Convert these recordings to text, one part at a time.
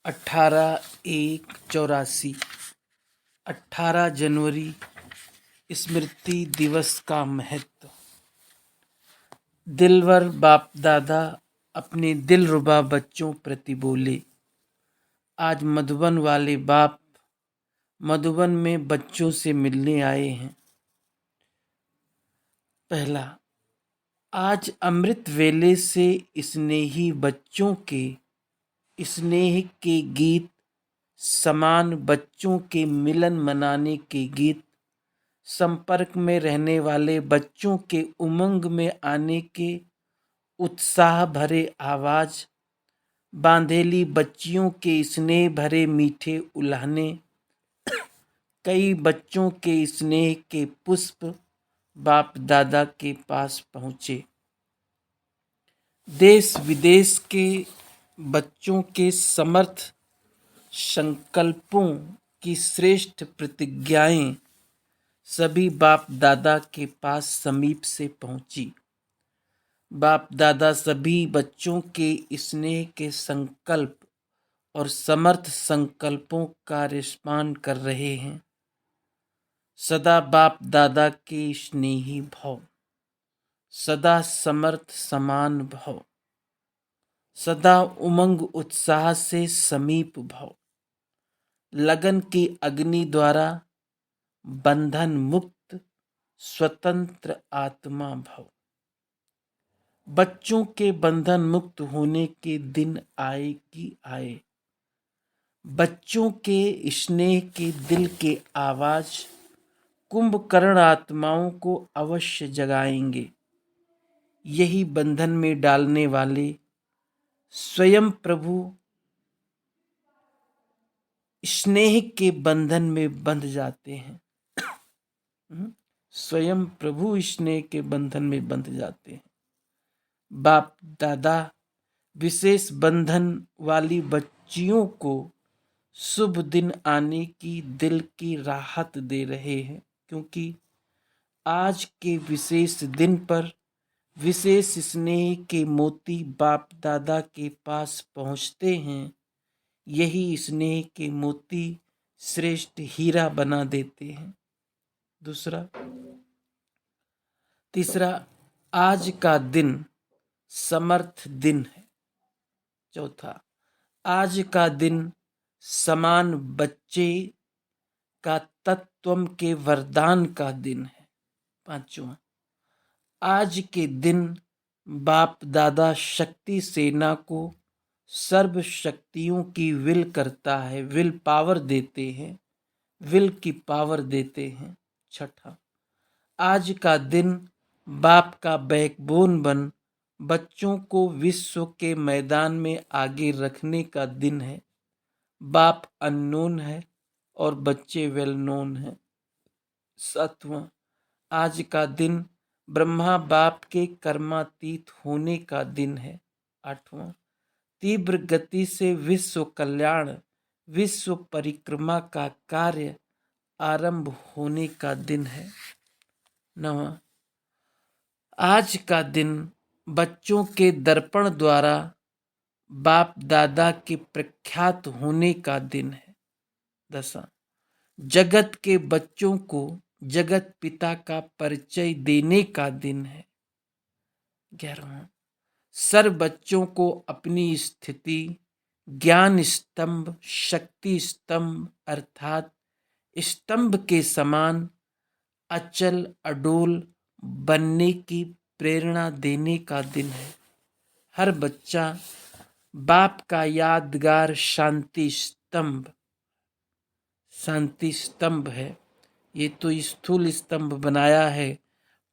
18/1/84 18 जनवरी स्मृति दिवस का महत्व। दिलवर बाप दादा अपने दिलरुबा बच्चों प्रति बोले। आज मधुबन वाले बाप मधुबन में बच्चों से मिलने आए हैं। पहला, आज अमृत वेले से स्नेही बच्चों के स्नेह के गीत, समान बच्चों के मिलन मनाने के गीत, संपर्क में रहने वाले बच्चों के उमंग में आने के उत्साह भरे आवाज, बांधेली बच्चियों के स्नेह भरे मीठे उल्हाने, कई बच्चों के स्नेह के पुष्प बाप दादा के पास पहुँचे। देश विदेश के बच्चों के समर्थ संकल्पों की श्रेष्ठ प्रतिज्ञाएं सभी बाप दादा के पास समीप से पहुंची। बाप दादा सभी बच्चों के स्नेह के संकल्प और समर्थ संकल्पों का रिस्पान कर रहे हैं। सदा बाप दादा के स्नेही भाव, सदा समर्थ समान भाव, सदा उमंग उत्साह से समीप भाव, लगन की अग्नि द्वारा बंधन मुक्त स्वतंत्र आत्मा भाव। बच्चों के बंधन मुक्त होने के दिन आए कि आए। बच्चों के स्नेह के दिल के आवाज कुंभकर्ण आत्माओं को अवश्य जगाएंगे। यही बंधन में डालने वाले स्वयं प्रभु स्नेह के बंधन में बंध जाते हैं। स्वयं प्रभु स्नेह के बंधन में बंध जाते हैं। बाप दादा विशेष बंधन वाली बच्चियों को शुभ दिन आने की दिल की राहत दे रहे हैं, क्योंकि आज के विशेष दिन पर विशेष स्नेह के मोती बाप दादा के पास पहुंचते हैं। यही स्नेह के मोती श्रेष्ठ हीरा बना देते हैं। तीसरा, आज का दिन समर्थ दिन है। चौथा, आज का दिन समान बच्चे का तत्व के वरदान का दिन है। पांचवा, आज के दिन बाप दादा शक्ति सेना को सर्व शक्तियों की विल करता है, विल पावर देते हैं, विल की पावर देते हैं। छठा, आज का दिन बाप का बैकबोन बन बच्चों को विश्व के मैदान में आगे रखने का दिन है। बाप अननोन है और बच्चे वेल नोन है। सातवां, आज का दिन ब्रह्मा बाप के कर्मातीत होने का दिन है। आठवां, तीव्र गति से विश्व कल्याण, विश्व परिक्रमा का कार्य आरंभ होने का दिन है। नवां, आज का दिन बच्चों के दर्पण द्वारा बाप दादा के प्रख्यात होने का दिन है। दसवां, जगत के बच्चों को जगत पिता का परिचय देने का दिन है। 11वां, सर्व बच्चों को अपनी स्थिति ज्ञान स्तंभ, शक्ति स्तंभ अर्थात स्तंभ के समान अचल अडोल बनने की प्रेरणा देने का दिन है। हर बच्चा बाप का यादगार शांति स्तंभ है। ये तो स्थूल स्तंभ बनाया है,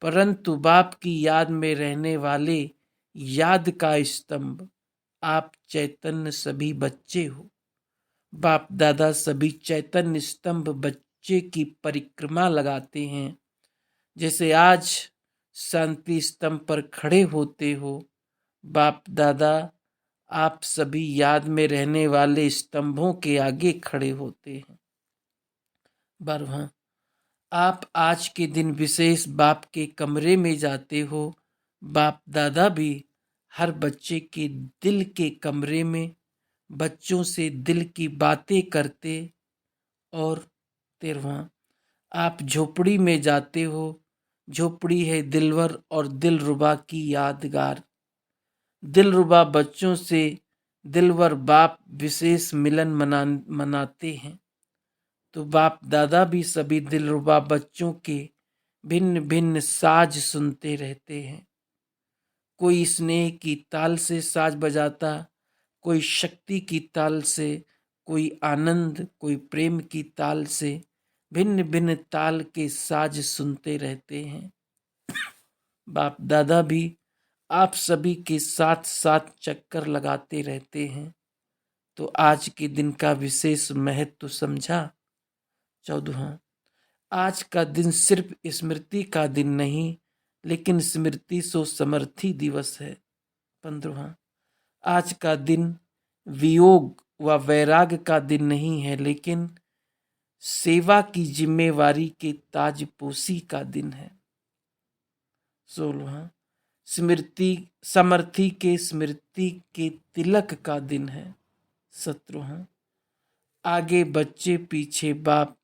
परंतु बाप की याद में रहने वाले याद का स्तंभ आप चैतन्य सभी बच्चे हो। बाप दादा सभी चैतन्य स्तंभ बच्चे की परिक्रमा लगाते हैं। जैसे आज शांति स्तंभ पर खड़े होते हो, बाप दादा आप सभी याद में रहने वाले स्तंभों के आगे खड़े होते हैं। 12वां, आप आज के दिन विशेष बाप के कमरे में जाते हो। बाप दादा भी हर बच्चे के दिल के कमरे में बच्चों से दिल की बातें करते। और 13वां, आप झोपड़ी में जाते हो, झोपड़ी है दिलवर और दिलरुबा की यादगार। दिलरुबा बच्चों से दिलवर बाप विशेष मिलन मनाते हैं। तो बाप दादा भी सभी दिलरुबा बच्चों के भिन्न भिन्न साज सुनते रहते हैं। कोई स्नेह की ताल से साज बजाता, कोई शक्ति की ताल से, कोई आनंद, कोई प्रेम की ताल से भिन्न भिन्न ताल के साज सुनते रहते हैं। बाप दादा भी आप सभी के साथ साथ चक्कर लगाते रहते हैं। तो आज के दिन का विशेष महत्व समझा। 14वां, आज का दिन सिर्फ स्मृति का दिन नहीं, लेकिन स्मृति सो समर्थी दिवस है। 15वां, आज का दिन वियोग व वैराग का दिन नहीं है, लेकिन सेवा की जिम्मेवारी के ताजपोशी का दिन है। 16वां, समर्थी के स्मृति के तिलक का दिन है। 17वां, आगे बच्चे पीछे बाप,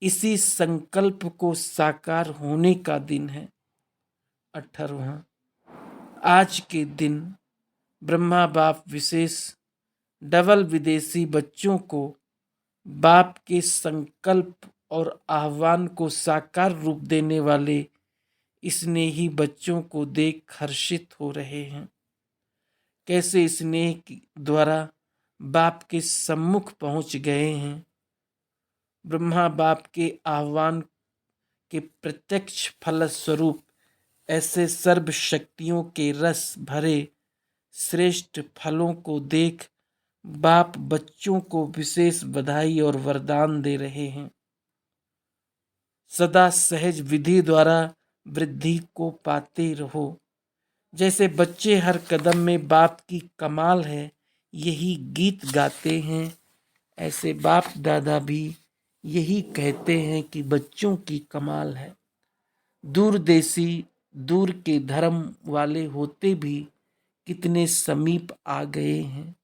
इसी संकल्प को साकार होने का दिन है। 18वां, आज के दिन ब्रह्मा बाप विशेष डबल विदेशी बच्चों को बाप के संकल्प और आह्वान को साकार रूप देने वाले स्नेही बच्चों को देख हर्षित हो रहे हैं। कैसे स्नेह द्वारा बाप के सम्मुख पहुंच गए हैं। ब्रह्मा बाप के आह्वान के प्रत्यक्ष फलस्वरूप ऐसे सर्व शक्तियों के रस भरे श्रेष्ठ फलों को देख बाप बच्चों को विशेष बधाई और वरदान दे रहे हैं। सदा सहज विधि द्वारा वृद्धि को पाते रहो। जैसे बच्चे हर कदम में बाप की कमाल है यही गीत गाते हैं, ऐसे बाप दादा भी यही कहते हैं कि बच्चों की कमाल है। दूर देशी, दूर के धर्म वाले होते भी कितने समीप आ गए हैं।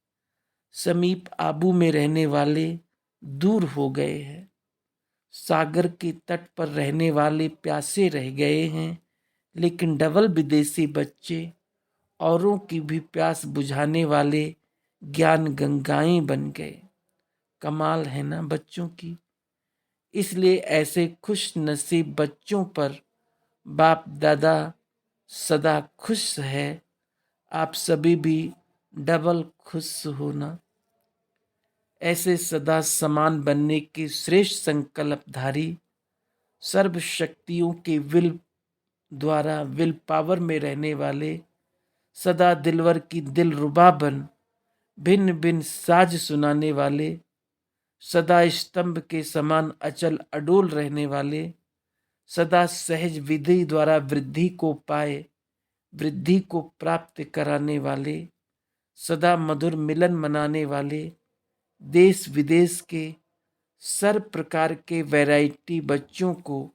समीप आबू में रहने वाले दूर हो गए हैं। सागर के तट पर रहने वाले प्यासे रह गए हैं, लेकिन डबल विदेशी बच्चे औरों की भी प्यास बुझाने वाले ज्ञान गंगाएं बन गए। कमाल है ना बच्चों की। इसलिए ऐसे खुश नसीब बच्चों पर बाप दादा सदा खुश है। आप सभी भी डबल खुश होना। ऐसे सदा समान बनने के श्रेष्ठ संकल्पधारी सर्व शक्तियों के विल द्वारा विल पावर में रहने वाले सदा दिलवर की दिलरुबा बन भिन्न भिन्न साज सुनाने वाले सदा स्तंभ के समान अचल अडोल रहने वाले सदा सहज विधि द्वारा वृद्धि को पाए वृद्धि को प्राप्त कराने वाले सदा मधुर मिलन मनाने वाले देश विदेश के सर्व प्रकार के वैरायटी बच्चों को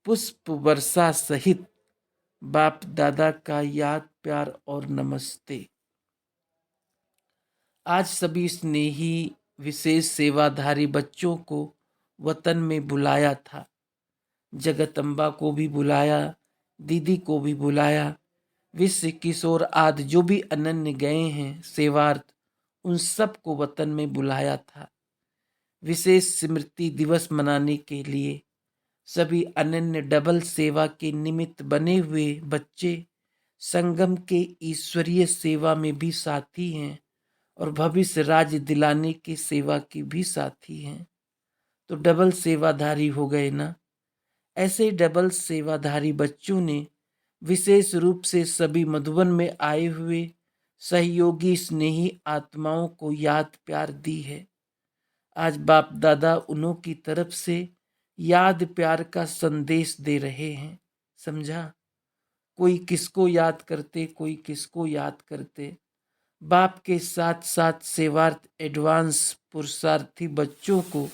पुष्प वर्षा सहित बाप दादा का याद प्यार और नमस्ते। आज सभी स्नेही विशेष सेवाधारी बच्चों को वतन में बुलाया था। जगदम्बा को भी बुलाया, दीदी को भी बुलाया, विश्व किशोर आदि जो भी अनन्य गए हैं सेवार्थ, उन सब को वतन में बुलाया था। विशेष स्मृति दिवस मनाने के लिए सभी अनन्य डबल सेवा के निमित्त बने हुए बच्चे संगम के ईश्वरीय सेवा में भी साथी हैं और भविष्य राज्य दिलाने की सेवा की भी साथी हैं। तो डबल सेवाधारी हो गए ना। ऐसे डबल सेवाधारी बच्चों ने विशेष रूप से सभी मधुबन में आए हुए सहयोगी स्नेही आत्माओं को याद प्यार दी है। आज बाप दादा उन्हों की तरफ से याद प्यार का संदेश दे रहे हैं। समझा। कोई किसको याद करते, कोई किसको याद करते। बाप के साथ साथ सेवार्थ एडवांस पुरुषार्थी बच्चों को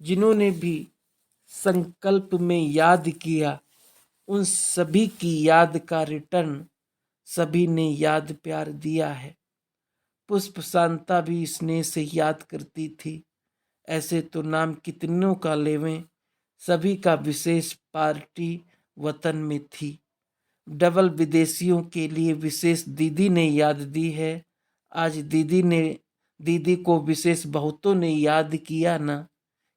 जिन्होंने भी संकल्प में याद किया, उन सभी की याद का रिटर्न सभी ने याद प्यार दिया है। पुष्प शांता भी स्नेह से याद करती थी। ऐसे तो नाम कितनों का लेवें, सभी का विशेष पार्टी वतन में थी। डबल विदेशियों के लिए विशेष दीदी ने याद दी है। आज दीदी को विशेष बहुतों ने याद किया ना,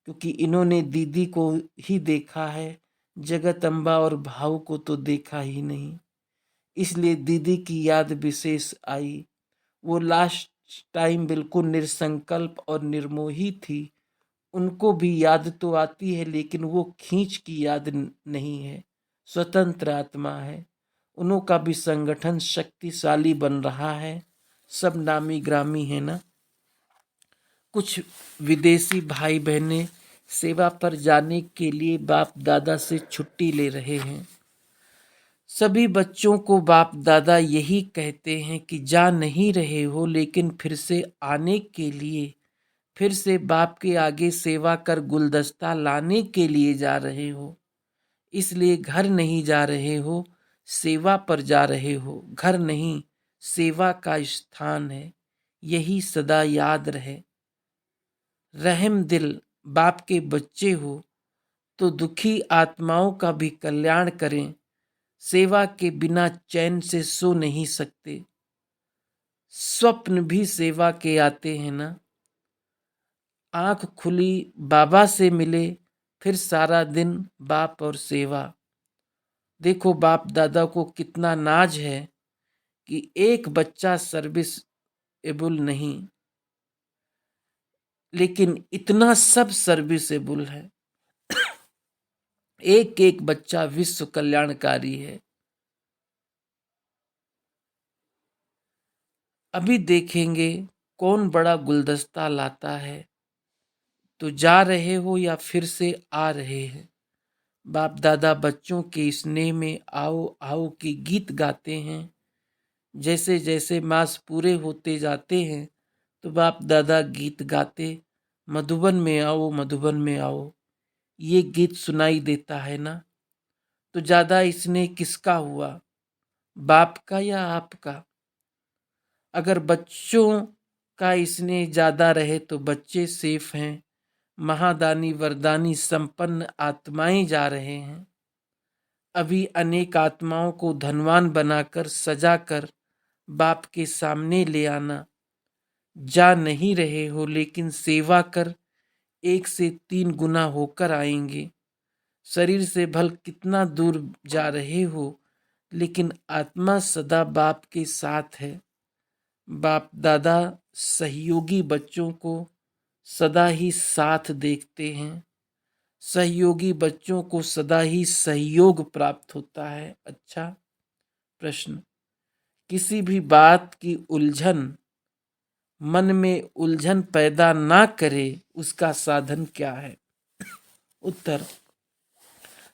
क्योंकि इन्होंने दीदी को ही देखा है, जगत अम्बा और भाव को तो देखा ही नहीं। इसलिए दीदी की याद विशेष आई। वो लास्ट टाइम बिल्कुल निसंकल्प और निर्मोही थी। उनको भी याद तो आती है, लेकिन वो खींच की याद नहीं है, स्वतंत्र आत्मा है। उन्हों का भी संगठन शक्तिशाली बन रहा है, सब नामी ग्रामी है ना। कुछ विदेशी भाई बहनें सेवा पर जाने के लिए बाप दादा से छुट्टी ले रहे हैं। सभी बच्चों को बाप दादा यही कहते हैं कि जा नहीं रहे हो, लेकिन फिर से आने के लिए, फिर से बाप के आगे सेवा कर गुलदस्ता लाने के लिए जा रहे हो। इसलिए घर नहीं जा रहे हो, सेवा पर जा रहे हो। घर नहीं, सेवा का स्थान है, यही सदा याद रहे। रहम दिल बाप के बच्चे हो तो दुखी आत्माओं का भी कल्याण करें। सेवा के बिना चैन से सो नहीं सकते। स्वप्न भी सेवा के आते हैं ना। आंख खुली बाबा से मिले, फिर सारा दिन बाप और सेवा। देखो बाप दादा को कितना नाज है कि एक बच्चा सर्विस एबल नहीं, लेकिन इतना सब सर्विसेबल है। एक एक बच्चा विश्व कल्याणकारी है। अभी देखेंगे कौन बड़ा गुलदस्ता लाता है। तो जा रहे हो या फिर से आ रहे हैं। बाप दादा बच्चों के स्नेह में आओ आओ के गीत गाते हैं। जैसे जैसे मास पूरे होते जाते हैं तो बाप दादा गीत गाते, मधुबन में आओ मधुबन में आओ, ये गीत सुनाई देता है ना। तो ज्यादा स्नेह किसका हुआ, बाप का या आपका? अगर बच्चों का स्नेह ज्यादा रहे तो बच्चे सेफ हैं। महादानी वरदानी संपन्न आत्माएं जा रहे हैं। अभी अनेक आत्माओं को धनवान बनाकर सजाकर बाप के सामने ले आना। जा नहीं रहे हो, लेकिन सेवा कर 1 से 3 गुना होकर आएंगे। शरीर से भल कितना दूर जा रहे हो, लेकिन आत्मा सदा बाप के साथ है। बाप दादा सहयोगी बच्चों को सदा ही साथ देखते हैं। सहयोगी बच्चों को सदा ही सहयोग प्राप्त होता है। अच्छा प्रश्न, किसी भी बात की उलझन मन में उलझन पैदा ना करे, उसका साधन क्या है? उत्तर,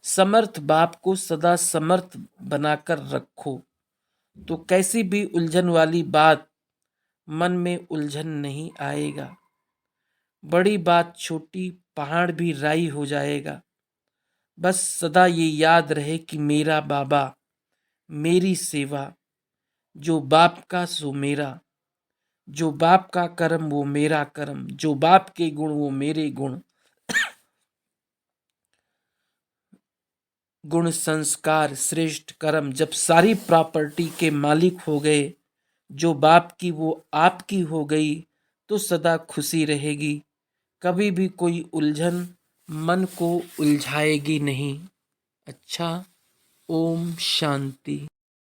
समर्थ बाप को सदा समर्थ बनाकर रखो, तो कैसी भी उलझन वाली बात मन में उलझन नहीं आएगा। बड़ी बात छोटी पहाड़ भी राई हो जाएगा। बस सदा ये याद रहे कि मेरा बाबा, मेरी सेवा, जो बाप का सो मेरा, जो बाप का कर्म वो मेरा कर्म, जो बाप के गुण वो मेरे गुण। गुण संस्कार श्रेष्ठ कर्म, जब सारी प्रॉपर्टी के मालिक हो गए, जो बाप की वो आपकी हो गई, तो सदा खुशी रहेगी। कभी भी कोई उलझन मन को उलझाएगी नहीं। अच्छा, ओम शांति।